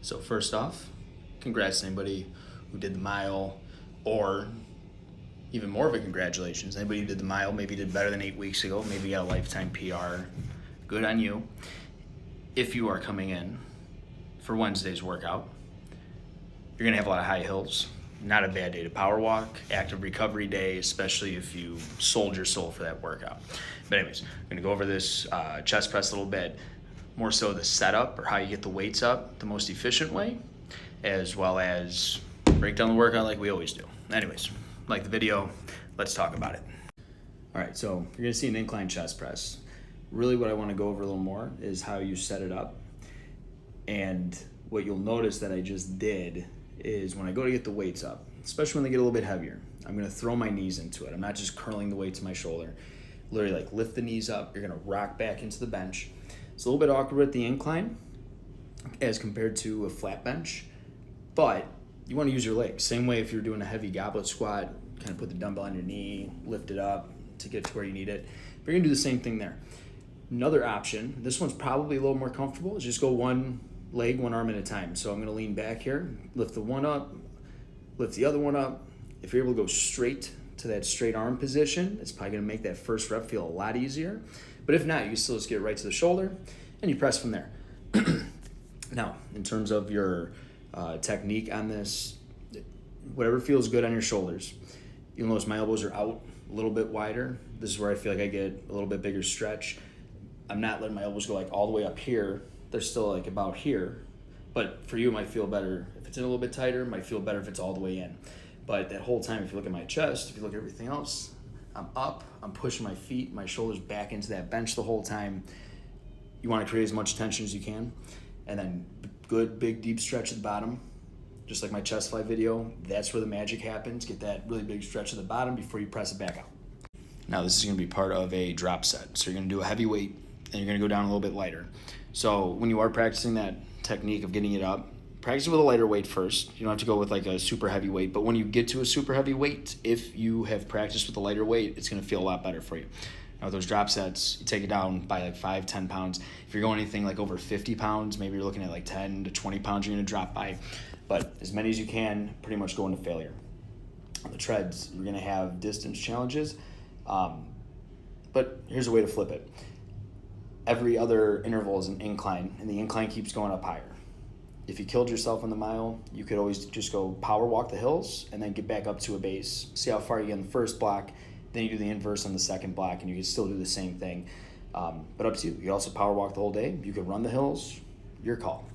So first off, congrats to anybody who did the mile, or even more of a congratulations. Anybody who did the mile maybe did better than 8 weeks ago, maybe got a lifetime PR. Good on you. If you are coming in for Wednesday's workout, you're gonna have a lot of high hills. Not a bad day to power walk, active recovery day, especially if you sold your soul for that workout. But anyways, I'm gonna go over this chest press a little bit, more so the setup or how you get the weights up the most efficient way, as well as break down the workout like we always do. Anyways, like the video, let's talk about it. All right, so you're gonna see an incline chest press. Really what I wanna go over a little more is how you set it up. And what you'll notice that I just did is when I go to get the weights up, especially when they get a little bit heavier, I'm gonna throw my knees into it. I'm not just curling the weight to my shoulder. Literally like lift the knees up, you're gonna rock back into the bench. It's a little bit awkward at the incline as compared to a flat bench, but you wanna use your legs. Same way if you're doing a heavy goblet squat, kind of put the dumbbell on your knee, lift it up to get to where you need it. But you're gonna do the same thing there. Another option, this one's probably a little more comfortable, is just go one leg, one arm at a time. So I'm gonna lean back here, lift the one up, lift the other one up. If you're able to go straight to that straight arm position, it's probably gonna make that first rep feel a lot easier. But if not, you can still just get right to the shoulder and you press from there. Now, in terms of your technique on this, whatever feels good on your shoulders. You'll notice my elbows are out a little bit wider. This is where I feel like I get a little bit bigger stretch. I'm not letting my elbows go like all the way up here. They're still like about here, but for you it might feel better if it's in a little bit tighter. It might feel better if it's all the way in. But that whole time, if you look at my chest, if you look at everything else, I'm up, I'm pushing my feet, my shoulders back into that bench the whole time. You want to create as much tension as you can, and then good big deep stretch at the bottom, just like my chest fly video. That's where the magic happens. Get that really big stretch at the bottom before you press it back out. Now this is going to be part of a drop set, so you're going to do a heavy weight and you're going to go down a little bit lighter. So when you are practicing that technique of getting it up, practice with a lighter weight first. You don't have to go with like a super heavy weight, but when you get to a super heavy weight, if you have practiced with a lighter weight, it's gonna feel a lot better for you. Now with those drop sets, you take it down by like 5-10 pounds. If you're going anything like over 50 pounds, maybe you're looking at like 10 to 20 pounds you're gonna drop by. But as many as you can, pretty much go into failure. On the treads, you're gonna have distance challenges, but here's a way to flip it. Every other interval is an incline, and the incline keeps going up higher. If you killed yourself on the mile, you could always just go power walk the hills and then get back up to a base. See how far you get in the first block, then you do the inverse on the second block, and you can still do the same thing. But up to you. You can also power walk the whole day. You could run the hills, your call.